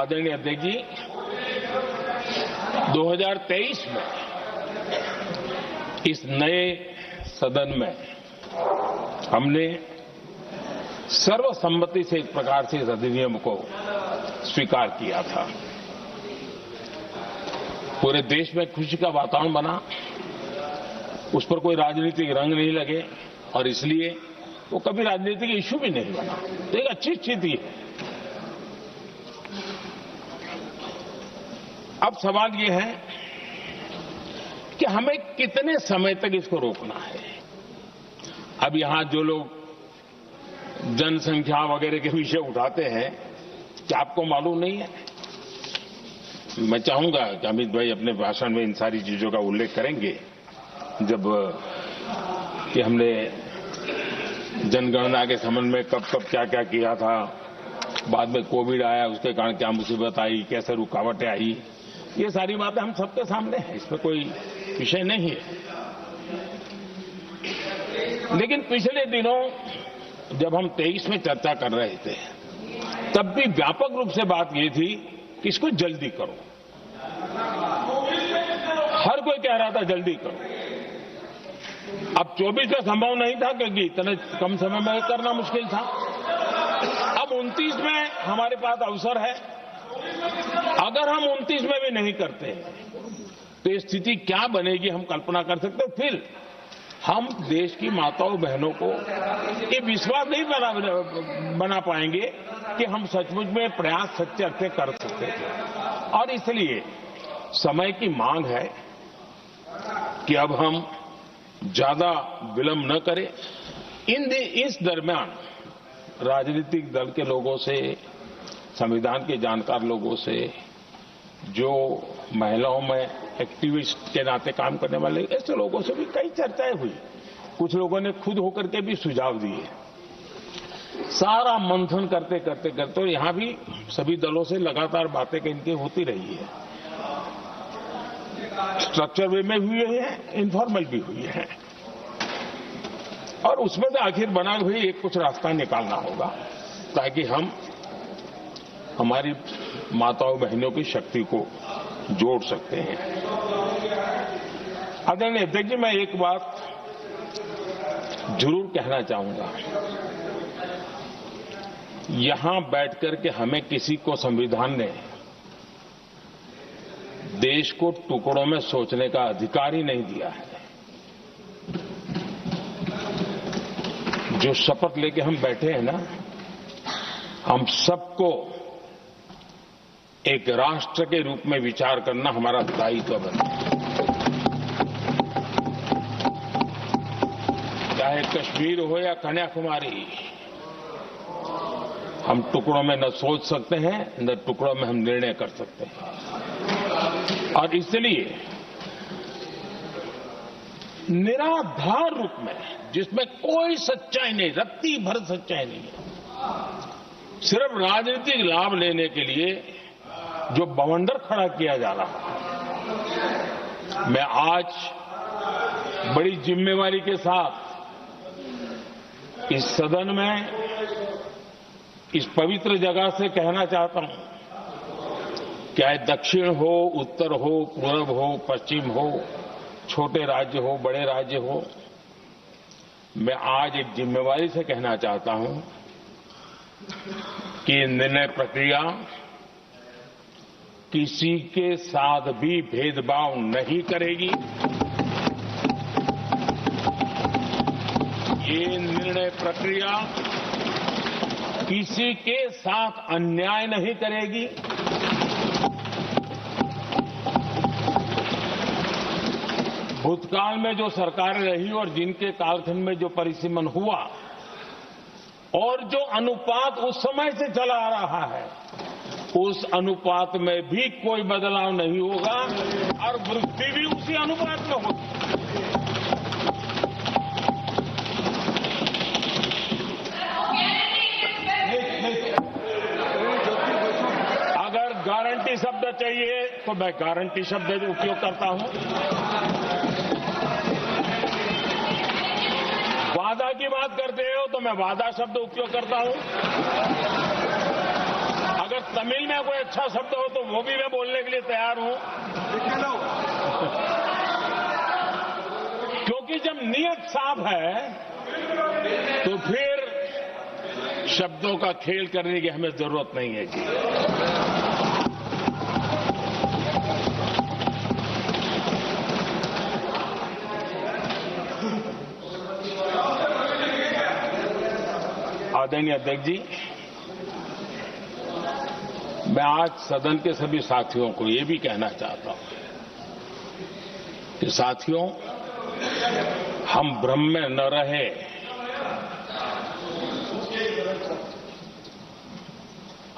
आदरणीय अध्यक्ष जी, 2023 में इस नए सदन में हमने सर्वसम्मति से एक प्रकार से इस अधिनियम को स्वीकार किया था। पूरे देश में खुशी का वातावरण बना, उस पर कोई राजनीतिक रंग नहीं लगे और इसलिए वो कभी राजनीतिक इश्यू भी नहीं बना। तो एक अच्छी स्थिति है। अब सवाल ये है कि हमें कितने समय तक इसको रोकना है। अब यहां जो लोग जनसंख्या वगैरह के विषय उठाते हैं, क्या आपको मालूम नहीं है? मैं चाहूंगा कि अमित भाई अपने भाषण में इन सारी चीजों का उल्लेख करेंगे, जब कि हमने जनगणना के संबंध में कब कब क्या क्या किया था, बाद में कोविड आया, उसके कारण क्या मुसीबत आई, कैसे रुकावटें आई, ये सारी बातें हम सबके सामने हैं, इसमें कोई विषय नहीं है। लेकिन पिछले दिनों जब हम 23 में चर्चा कर रहे थे, तब भी व्यापक रूप से बात ये थी कि इसको जल्दी करो। हर कोई कह रहा था जल्दी करो। अब 24 का संभव नहीं था क्योंकि इतने कम समय में करना मुश्किल था। अब 29 में हमारे पास अवसर है। अगर हम 29 में भी नहीं करते तो ये स्थिति क्या बनेगी हम कल्पना कर सकते हैं। फिर हम देश की माताओं बहनों को ये विश्वास नहीं बना पाएंगे कि हम सचमुच में प्रयास सच्चे अर्थ कर सकते थे। और इसलिए समय की मांग है कि अब हम ज्यादा विलंब न करें। इस दरमियान राजनीतिक दल के लोगों से, संविधान के जानकार लोगों से, जो महिलाओं में एक्टिविस्ट के नाते काम करने वाले ऐसे लोगों से भी कई चर्चाएं हुई। कुछ लोगों ने खुद होकर के भी सुझाव दिए। सारा मंथन करते करते करते और यहां भी सभी दलों से लगातार बातें इनकी होती रही है। स्ट्रक्चर वे में हुई है, इनफॉर्मल भी हुई है, और उसमें से आखिर बना हुई एक कुछ रास्ता निकालना होगा ताकि हम हमारी माताओं बहनों की शक्ति को जोड़ सकते हैं। आदरणीय अध्यक्ष जी, मैं एक बात जरूर कहना चाहूंगा। यहां बैठकर के हमें किसी को संविधान ने देश को टुकड़ों में सोचने का अधिकार ही नहीं दिया है। जो शपथ लेके हम बैठे हैं ना, हम सबको एक राष्ट्र के रूप में विचार करना हमारा दायित्व बनता है। चाहे कश्मीर हो या कन्याकुमारी, हम टुकड़ों में न सोच सकते हैं, न टुकड़ों में हम निर्णय कर सकते हैं। और इसलिए निराधार रूप में, जिसमें कोई सच्चाई नहीं, रत्ती भर सच्चाई नहीं है, सिर्फ राजनीतिक लाभ लेने के लिए जो बवंडर खड़ा किया जा रहा है, मैं आज बड़ी जिम्मेवारी के साथ इस सदन में, इस पवित्र जगह से कहना चाहता हूं, चाहे दक्षिण हो, उत्तर हो, पूर्व हो, पश्चिम हो, छोटे राज्य हो, बड़े राज्य हो, मैं आज एक जिम्मेवारी से कहना चाहता हूं कि निर्णय प्रक्रिया किसी के साथ भी भेदभाव नहीं करेगी। ये निर्णय प्रक्रिया किसी के साथ अन्याय नहीं करेगी। भूतकाल में जो सरकारें रही और जिनके कालखंड में जो परिसीमन हुआ और जो अनुपात उस समय से चला आ रहा है, उस अनुपात में भी कोई बदलाव नहीं होगा और वृद्धि भी उसी अनुपात में होगी। अगर गारंटी शब्द चाहिए तो मैं गारंटी शब्द उपयोग करता हूं। वादा की बात करते हो तो मैं वादा शब्द उपयोग करता हूं। अगर तमिल में कोई अच्छा शब्द हो तो वो भी मैं बोलने के लिए तैयार हूं, क्योंकि जब नीयत साफ है तो फिर शब्दों का खेल करने की हमें जरूरत नहीं है जी। आदरणीय अध्यक्ष जी, मैं आज सदन के सभी साथियों को ये भी कहना चाहता हूं कि साथियों, हम भ्रम में न रहे,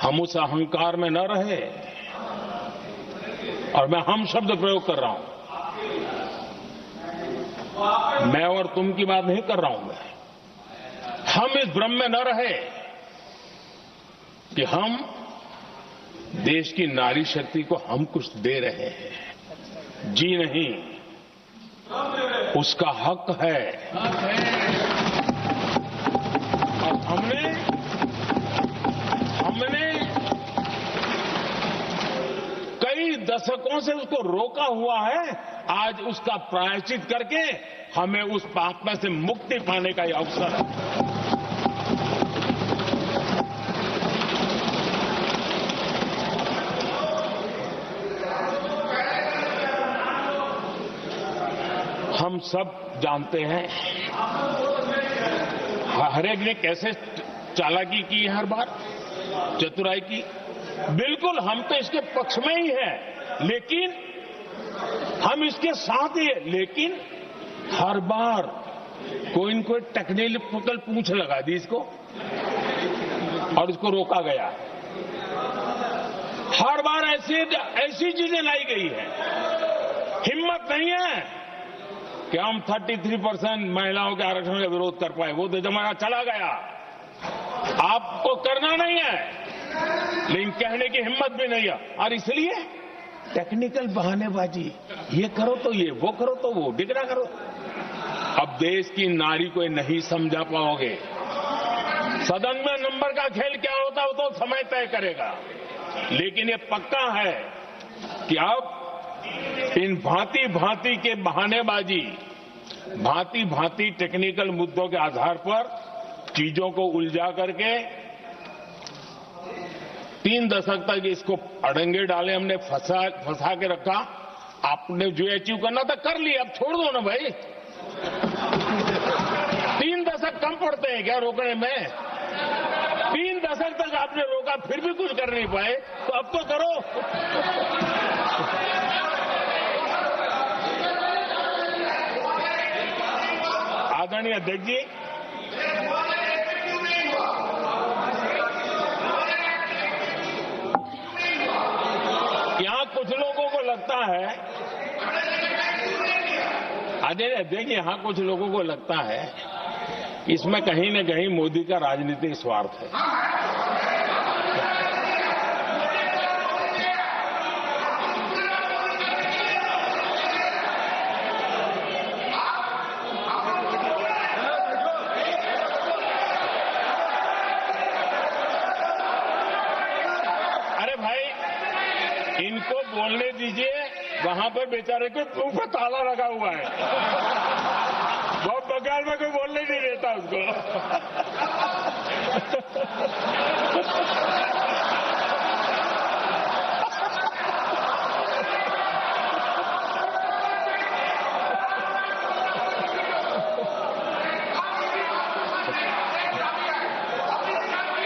हम उस अहंकार में न रहे, और मैं हम शब्द प्रयोग कर रहा हूं, मैं और तुम की बात नहीं कर रहा हूं मैं। हम इस भ्रम में न रहे कि हम देश की नारी शक्ति को हम कुछ दे रहे हैं। जी नहीं, उसका हक है। और हमने कई दशकों से उसको रोका हुआ है। आज उसका प्रायश्चित करके हमें उस पाप में से मुक्ति पाने का यह अवसर है। हम सब जानते हैं हर एक ने कैसे चालाकी की है, हर बार चतुराई की। बिल्कुल हम तो इसके पक्ष में ही हैं, लेकिन हम इसके साथ ही हैं, लेकिन हर बार कोई न कोई टेक्निकल पूछ लगा दी इसको और इसको रोका गया। हर बार ऐसी चीजें लाई गई है। हिम्मत नहीं है कि हम 33% महिलाओं के आरक्षण का विरोध कर पाए। वो तो जमाना चला गया, आपको करना नहीं है, लेकिन कहने की हिम्मत भी नहीं है। और इसलिए टेक्निकल बहानेबाजी, ये करो तो ये, वो करो तो वो, डिगरा करो। अब देश की नारी को नहीं समझा पाओगे। सदन में नंबर का खेल क्या होता है वो तो समय तय करेगा, लेकिन ये पक्का है कि अब इन भांति भांति के बहानेबाजी, भांति भांति टेक्निकल मुद्दों के आधार पर चीजों को उलझा करके 3 दशक तक इसको अड़ंगे डाले, हमने फंसा के रखा। आपने जो अचीव करना था कर लिया, अब छोड़ दो ना भाई। 3 दशक कम पड़ते हैं क्या रोकने में? 3 दशक तक आपने रोका, फिर भी कुछ कर नहीं पाए, तो अब तो करो। आदरणीय अध्यक्ष जी, यहां कुछ लोगों को लगता है, आदरणीय अध्यक्ष, यहां कुछ लोगों को लगता है इसमें कहीं न कहीं मोदी का राजनीतिक स्वार्थ है। इनको बोलने दीजिए, वहां पर बेचारे के मुंह पर ताला लगा हुआ है, बहुत बगाल में कोई बोलने नहीं देता उसको।